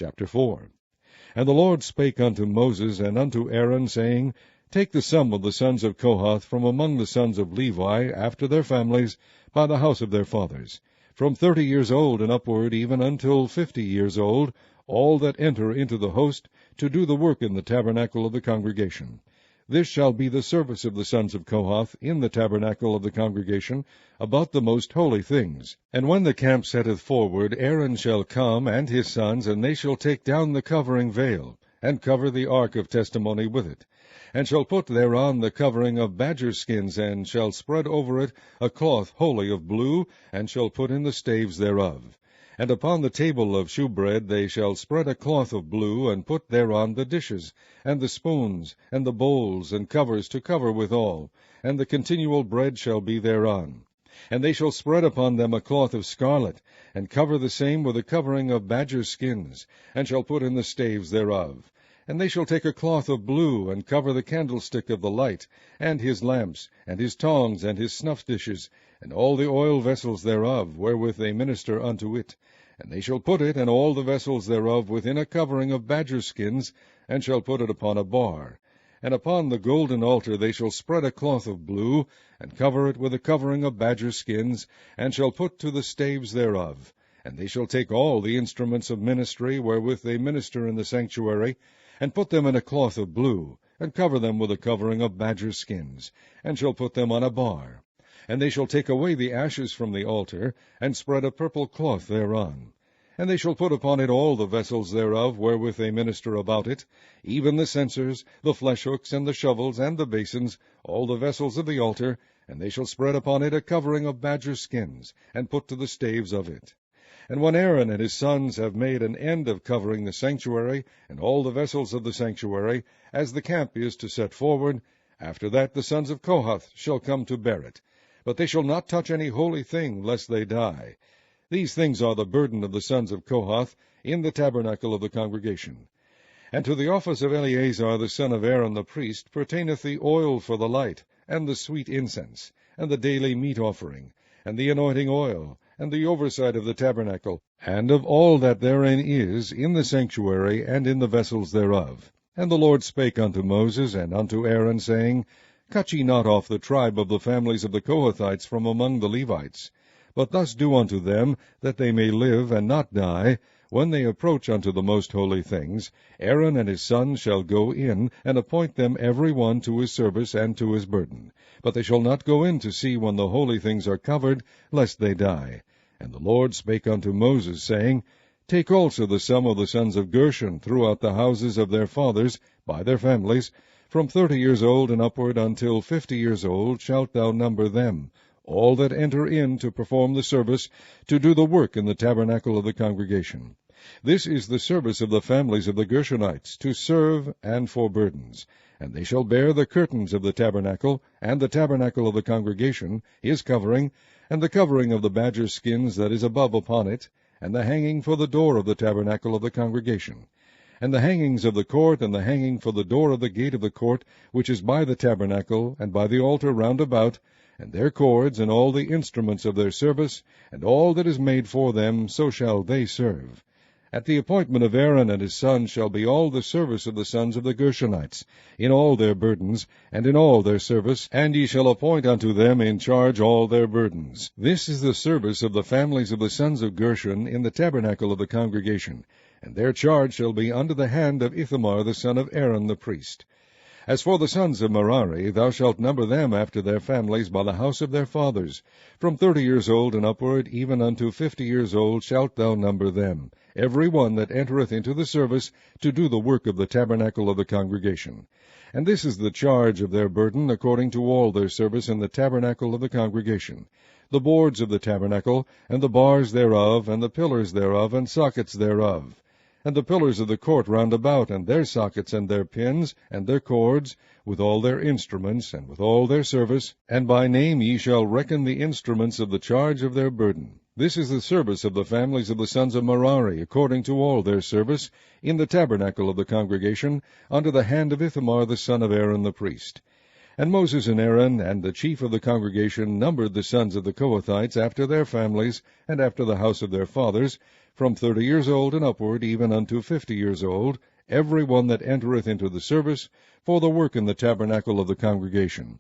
Chapter 4. And the Lord spake unto Moses and unto Aaron, saying, Take the sum of the sons of Kohath from among the sons of Levi, after their families, by the house of their fathers, from 30 years old and upward, even until 50 years old, all that enter into the host, to do the work in the tabernacle of the congregation. This shall be the service of the sons of Kohath in the tabernacle of the congregation, about the most holy things. And when the camp setteth forward, Aaron shall come, and his sons, and they shall take down the covering veil, and cover the ark of testimony with it, and shall put thereon the covering of badger skins, and shall spread over it a cloth wholly of blue, and shall put in the staves thereof. And upon the table of shewbread they shall spread a cloth of blue, and put thereon the dishes, and the spoons, and the bowls, and covers to cover withal, and the continual bread shall be thereon. And they shall spread upon them a cloth of scarlet, and cover the same with a covering of badger skins, and shall put in the staves thereof. And they shall take a cloth of blue, and cover the candlestick of the light, and his lamps, and his tongs, and his snuff dishes, and all the oil vessels thereof, wherewith they minister unto it. And they shall put it, and all the vessels thereof, within a covering of badger skins, and shall put it upon a bar. And upon the golden altar they shall spread a cloth of blue, and cover it with a covering of badger skins, and shall put to the staves thereof. And they shall take all the instruments of ministry, wherewith they minister in the sanctuary, and put them in a cloth of blue, and cover them with a covering of badger skins, and shall put them on a bar. And they shall take away the ashes from the altar, and spread a purple cloth thereon. And they shall put upon it all the vessels thereof, wherewith they minister about it, even the censers, the fleshhooks, and the shovels, and the basins, all the vessels of the altar, and they shall spread upon it a covering of badger skins, and put to the staves of it. And when Aaron and his sons have made an end of covering the sanctuary, and all the vessels of the sanctuary, as the camp is to set forward, after that the sons of Kohath shall come to bear it. But they shall not touch any holy thing, lest they die. These things are the burden of the sons of Kohath in the tabernacle of the congregation. And to the office of Eleazar the son of Aaron the priest pertaineth the oil for the light, and the sweet incense, and the daily meat offering, and the anointing oil, and the oversight of the tabernacle, and of all that therein is, in the sanctuary, and in the vessels thereof. And the Lord spake unto Moses and unto Aaron, saying, Cut ye not off the tribe of the families of the Kohathites from among the Levites, but thus do unto them, that they may live and not die. When they approach unto the most holy things, Aaron and his sons shall go in, and appoint them every one to his service and to his burden. But they shall not go in to see when the holy things are covered, lest they die. And the Lord spake unto Moses, saying, Take also the sum of the sons of Gershon throughout the houses of their fathers, by their families, from 30 years old and upward until 50 years old shalt thou number them, all that enter in to perform the service, to do the work in the tabernacle of the congregation. This is the service of the families of the Gershonites, to serve and for burdens. And they shall bear the curtains of the tabernacle, and the tabernacle of the congregation, his covering, and the covering of the badger skins that is above upon it, and the hanging for the door of the tabernacle of the congregation, and the hangings of the court, and the hanging for the door of the gate of the court, which is by the tabernacle, and by the altar round about, and their cords, and all the instruments of their service, and all that is made for them, so shall they serve. At the appointment of Aaron and his sons shall be all the service of the sons of the Gershonites, in all their burdens, and in all their service, and ye shall appoint unto them in charge all their burdens. This is the service of the families of the sons of Gershon in the tabernacle of the congregation, and their charge shall be under the hand of Ithamar the son of Aaron the priest. As for the sons of Merari, thou shalt number them after their families by the house of their fathers. From 30 years old and upward, even unto 50 years old, shalt thou number them, every one that entereth into the service, to do the work of the tabernacle of the congregation. And this is the charge of their burden, according to all their service in the tabernacle of the congregation. The boards of the tabernacle, and the bars thereof, and the pillars thereof, and sockets thereof, and the pillars of the court round about, and their sockets, and their pins, and their cords, with all their instruments, and with all their service, and by name ye shall reckon the instruments of the charge of their burden. This is the service of the families of the sons of Merari, according to all their service, in the tabernacle of the congregation, under the hand of Ithamar the son of Aaron the priest. And Moses and Aaron and the chief of the congregation numbered the sons of the Kohathites after their families, and after the house of their fathers, from 30 years old and upward, even unto 50 years old, every one that entereth into the service, for the work in the tabernacle of the congregation.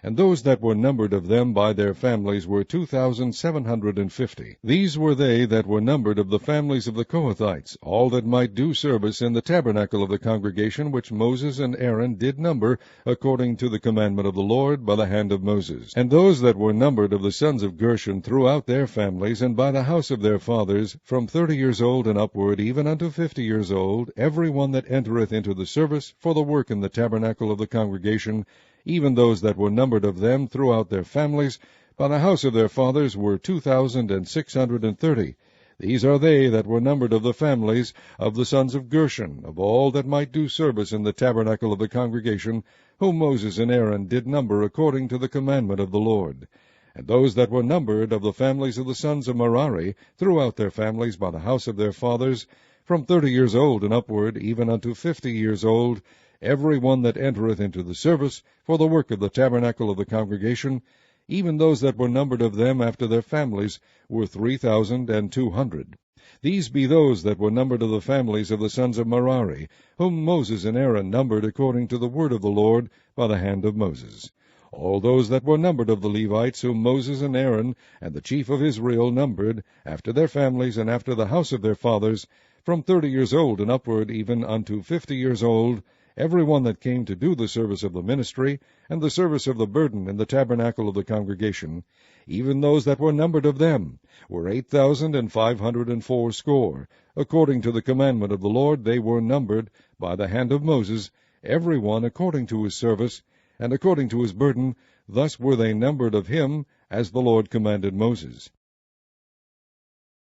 And those that were numbered of them by their families were 2,750. These were they that were numbered of the families of the Kohathites, all that might do service in the tabernacle of the congregation, which Moses and Aaron did number, according to the commandment of the Lord, by the hand of Moses. And those that were numbered of the sons of Gershon throughout their families, and by the house of their fathers, from 30 years old and upward, even unto 50 years old, every one that entereth into the service, for the work in the tabernacle of the congregation, even those that were numbered of them throughout their families, by the house of their fathers, were 2,630. These are they that were numbered of the families of the sons of Gershon, of all that might do service in the tabernacle of the congregation, whom Moses and Aaron did number according to the commandment of the Lord. And those that were numbered of the families of the sons of Merari, throughout their families, by the house of their fathers, from 30 years old and upward, even unto 50 years old, every one that entereth into the service, for the work of the tabernacle of the congregation, even those that were numbered of them after their families, were 3,200. These be those that were numbered of the families of the sons of Merari, whom Moses and Aaron numbered according to the word of the Lord, by the hand of Moses. All those that were numbered of the Levites, whom Moses and Aaron and the chief of Israel numbered, after their families and after the house of their fathers, from 30 years old and upward, even unto 50 years old, every one that came to do the service of the ministry, and the service of the burden in the tabernacle of the congregation, even those that were numbered of them, were 8,580. According to the commandment of the Lord they were numbered, by the hand of Moses, every one according to his service, and according to his burden. Thus were they numbered of him, as the Lord commanded Moses.